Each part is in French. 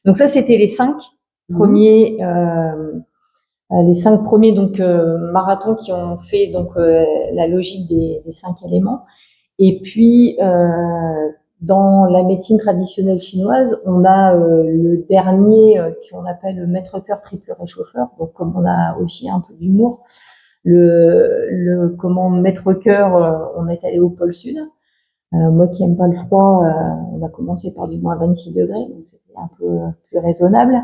Donc ça, c'était les 5 premiers marathons qui ont fait la logique des 5 éléments. Et puis dans la médecine traditionnelle chinoise, on a le dernier qu'on appelle le maître-cœur triple réchauffeur. Donc comme on a aussi un peu d'humour, le comment maître-cœur, on est allé au pôle sud. Moi qui aime pas le froid, on a commencé par du moins 26 degrés, donc c'était un peu plus raisonnable.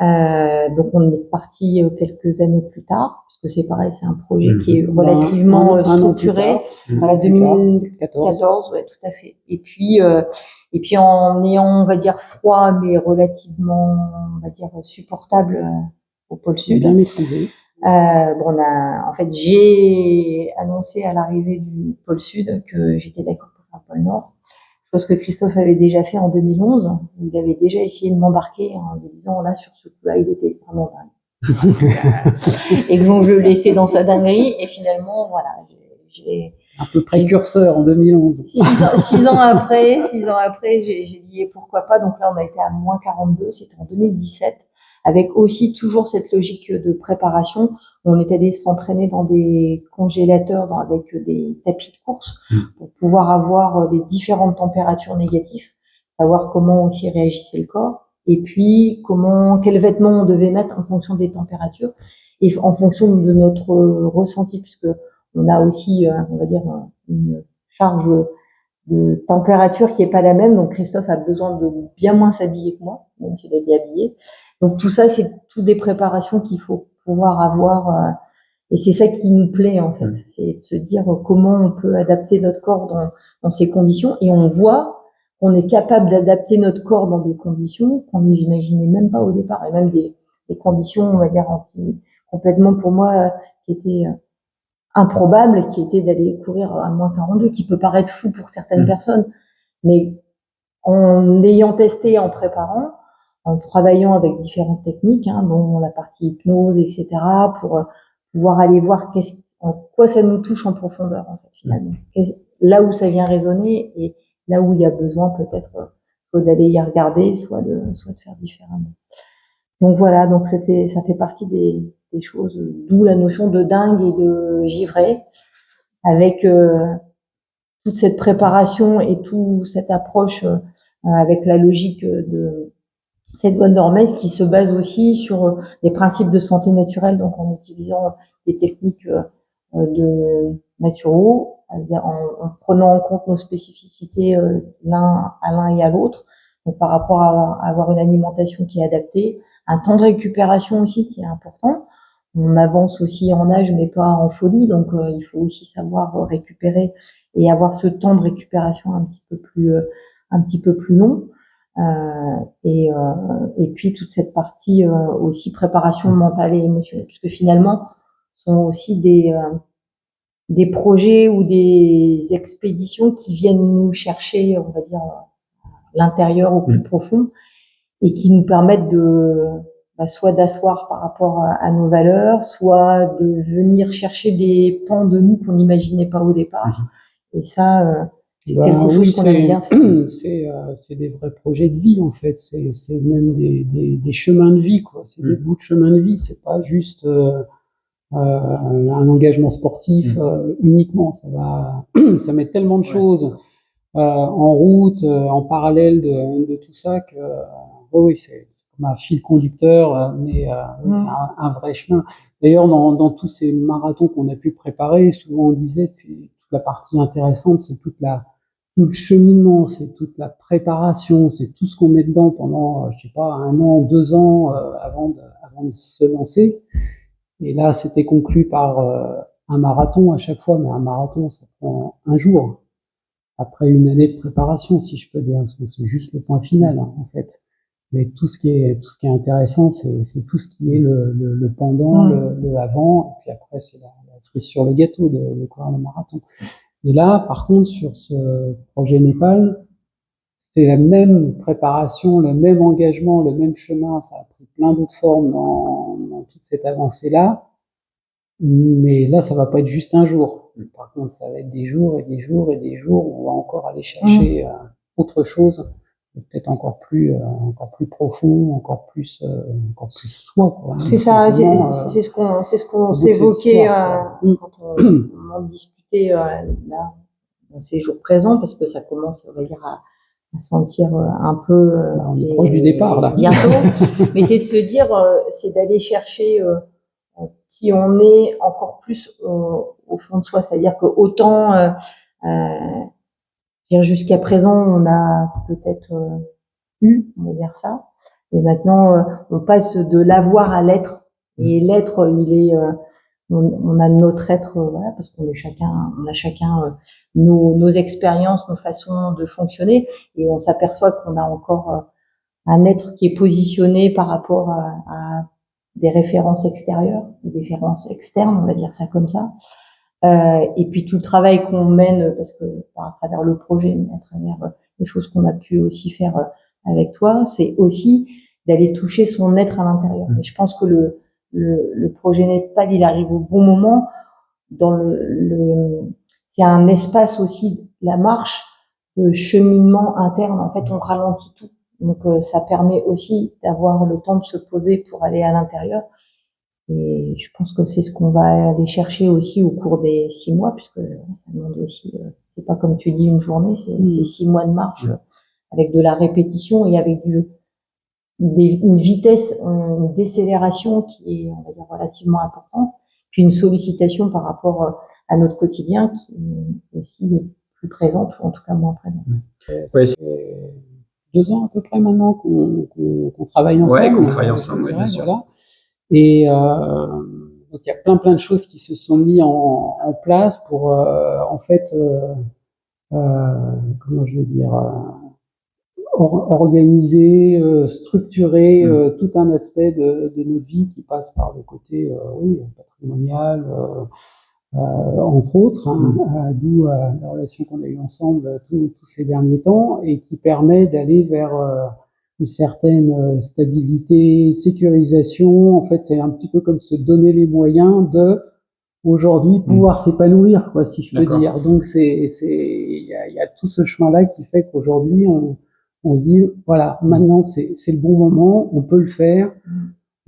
Donc on est parti quelques années plus tard, parce que c'est pareil, c'est un projet qui est relativement structuré. Voilà, 2014, ouais, tout à fait. Et puis en ayant, on va dire, froid, mais relativement, on va dire, supportable au pôle sud. Bien maîtrisé. En fait, j'ai annoncé à l'arrivée du pôle sud que j'étais d'accord pour faire le pôle nord. Chose que Christophe avait déjà fait en 2011. Il avait déjà essayé de m'embarquer en me disant, là, sur ce coup-là, il était vraiment dingue. Et donc, je le laissais dans sa dinguerie. Et finalement, voilà, j'ai un peu précurseur en 2011. 6 ans après, j'ai dit, pourquoi pas. Donc là, on a été à moins 42. C'était en 2017. Avec aussi toujours cette logique de préparation. On est allé s'entraîner dans des congélateurs avec des tapis de course pour pouvoir avoir des différentes températures négatives, savoir comment aussi réagissait le corps, et puis quels vêtements on devait mettre en fonction des températures et en fonction de notre ressenti, puisque on a aussi, on va dire, une charge de température qui est pas la même. Donc Christophe a besoin de bien moins s'habiller que moi, même s'il est habillé. Donc tout ça, c'est tout des préparations qu'il faut pouvoir avoir. Et c'est ça qui nous plaît, en fait. C'est de se dire comment on peut adapter notre corps dans ces conditions. Et on voit qu'on est capable d'adapter notre corps dans des conditions qu'on n'imaginait même pas au départ. Et même des conditions, on va dire, complètement pour moi, qui étaient improbable, qui était d'aller courir à moins 42, qui peut paraître fou pour certaines personnes, mais en l'ayant testé, en préparant, en travaillant avec différentes techniques, dont la partie hypnose, etc., pour pouvoir aller voir en quoi ça nous touche en profondeur, en fait, finalement. Là où ça vient résonner et là où il y a besoin peut-être soit d'aller y regarder, soit de faire différemment. Donc voilà, donc ça fait partie des choses, d'où la notion de dingue et de givré, avec toute cette préparation et toute cette approche avec la logique de cette Wonder qui se base aussi sur des principes de santé naturelle, donc en utilisant des techniques de naturaux, en prenant en compte nos spécificités à l'un et à l'autre, donc par rapport à avoir une alimentation qui est adaptée, un temps de récupération aussi qui est important. On avance aussi en âge, mais pas en folie, donc il faut aussi savoir récupérer et avoir ce temps de récupération un petit peu plus long. Et puis toute cette partie aussi préparation mentale et émotionnelle, puisque finalement sont aussi des projets ou des expéditions qui viennent nous chercher, on va dire, l'intérieur au plus profond, et qui nous permettent soit d'asseoir par rapport à nos valeurs, soit de venir chercher des pans de nous qu'on n'imaginait pas au départ. Et ça, c'est quelque chose qu'on aime bien faire. C'est des vrais projets de vie, en fait. C'est même des chemins de vie, quoi. C'est des bouts de chemin de vie. C'est pas juste un engagement sportif uniquement. Ça met tellement de choses en route, en parallèle de tout ça que oui, c'est comme un fil conducteur, mais c'est un vrai chemin. D'ailleurs, dans tous ces marathons qu'on a pu préparer, souvent on disait c'est toute la partie intéressante, c'est tout le cheminement, c'est toute la préparation, c'est tout ce qu'on met dedans pendant, je sais pas, 1 an, 2 ans avant de se lancer. Et là, c'était conclu par un marathon à chaque fois, mais un marathon, ça prend un jour. Après une année de préparation, si je peux dire, c'est juste le point final, en fait. Mais tout ce qui est intéressant, c'est tout ce qui est le pendant, le avant, et puis après, c'est la cerise sur le gâteau de courir le marathon. Et là, par contre, sur ce projet Népal, c'est la même préparation, le même engagement, le même chemin. Ça a pris plein d'autres formes dans toute cette avancée-là. Mais là, ça va pas être juste un jour. Par contre, ça va être des jours et des jours et des jours où on va encore aller chercher autre chose peut-être encore plus profond, encore plus soi, quoi. C'est ça, c'est ce qu'on s'évoquait quand on en discutait là, dans ces jours présents, parce que ça commence, on va dire, à sentir un peu. On est proche du départ là. Bientôt, mais c'est de se dire, c'est d'aller chercher qui on est encore plus au fond de soi, c'est-à-dire que autant jusqu'à présent on a peut-être on va dire ça. Et maintenant, on passe de l'avoir à l'être. Et l'être, il est, on a notre être, voilà, parce qu'on a chacun nos expériences, nos façons de fonctionner, et on s'aperçoit qu'on a encore un être qui est positionné par rapport à des références extérieures, des références externes, on va dire ça comme ça. Et puis tout le travail qu'on mène, parce que à travers le projet, mais à travers les choses qu'on a pu aussi faire avec toi, c'est aussi d'aller toucher son être à l'intérieur. Et je pense que le projet NetPad, il arrive au bon moment. C'est un espace aussi, la marche de cheminement interne. En fait, on ralentit tout. Donc, ça permet aussi d'avoir le temps de se poser pour aller à l'intérieur. Et je pense que c'est ce qu'on va aller chercher aussi au cours des 6 mois, puisque ça demande aussi, c'est pas comme tu dis une journée, c'est 6 mois de marche avec de la répétition et avec une vitesse, une décélération qui est, on va dire, relativement importante, puis une sollicitation par rapport à notre quotidien qui est aussi plus présente, ou en tout cas moins présente. Ouais, ça fait 2 ans à peu près maintenant qu'on travaille ensemble. Ouais, qu'on travaille ensemble, bien sûr. Voilà. Et donc il y a plein de choses qui se sont mis en place pour en fait comment je vais dire organiser, structurer tout un aspect de notre vie qui passe par le côté patrimonial, entre autres, d'où la relation qu'on a eue ensemble tous ces derniers temps, et qui permet d'aller vers une certaine stabilité, sécurisation. En fait, c'est un petit peu comme se donner les moyens de aujourd'hui pouvoir s'épanouir, quoi, si je peux dire. Donc il y a tout ce chemin-là qui fait qu'aujourd'hui on se dit voilà, maintenant c'est le bon moment, on peut le faire.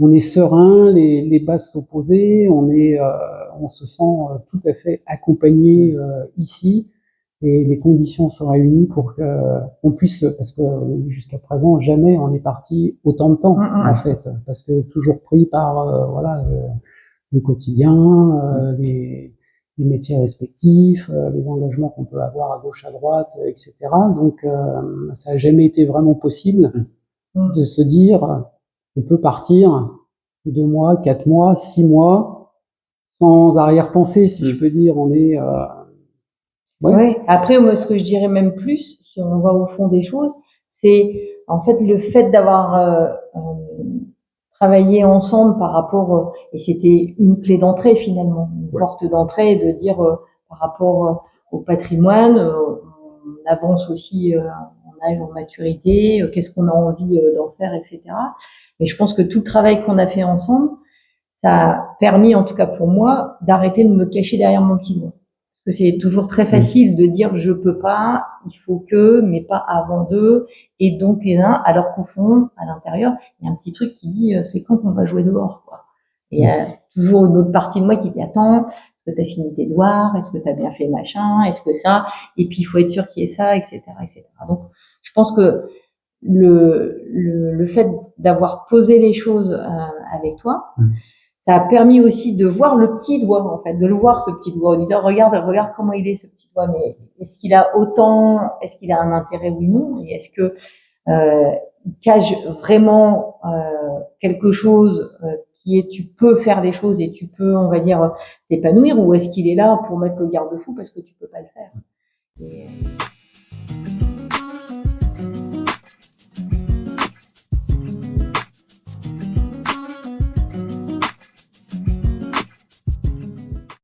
On est serein, les bases sont posées, on se sent tout à fait accompagné ici, et les conditions sont réunies pour qu'on puisse, parce que jusqu'à présent jamais on est parti autant de temps en fait, parce que toujours pris par le quotidien, les métiers respectifs, les engagements qu'on peut avoir à gauche, à droite, etc. Donc ça n'a jamais été vraiment possible de se dire on peut partir 2 mois, 4 mois, 6 mois sans arrière-pensée, si je peux dire. On est Ouais. Après, moi, ce que je dirais même plus, si on va au fond des choses, c'est en fait le fait d'avoir travaillé ensemble par rapport, et c'était une clé d'entrée finalement, une porte d'entrée, de dire par rapport au patrimoine, on avance aussi en âge, en maturité, qu'est-ce qu'on a envie d'en faire, etc. Mais je pense que tout le travail qu'on a fait ensemble, ça a permis, en tout cas pour moi, d'arrêter de me cacher derrière mon petit doigt. Parce que c'est toujours très facile de dire je peux pas, il faut que, mais pas avant d'eux, et donc les uns, alors qu'au fond, à l'intérieur, il y a un petit truc qui dit c'est quand qu'on va jouer dehors, quoi. Et il y a toujours une autre partie de moi qui dit attends, est-ce que tu as fini tes devoirs, est-ce que tu as bien fait machin, est-ce que ça, et puis il faut être sûr qu'il y ait ça, etc., etc. Donc je pense que le fait d'avoir posé les choses avec toi, ça a permis aussi de voir le petit doigt, en fait, de le voir, ce petit doigt, en disant, regarde comment il est, ce petit doigt, mais est-ce qu'il a un intérêt, oui, non, et est-ce que, il cache vraiment, quelque chose, qui est, tu peux faire des choses et tu peux, on va dire, t'épanouir, ou est-ce qu'il est là pour mettre le garde-fou parce que tu peux pas le faire?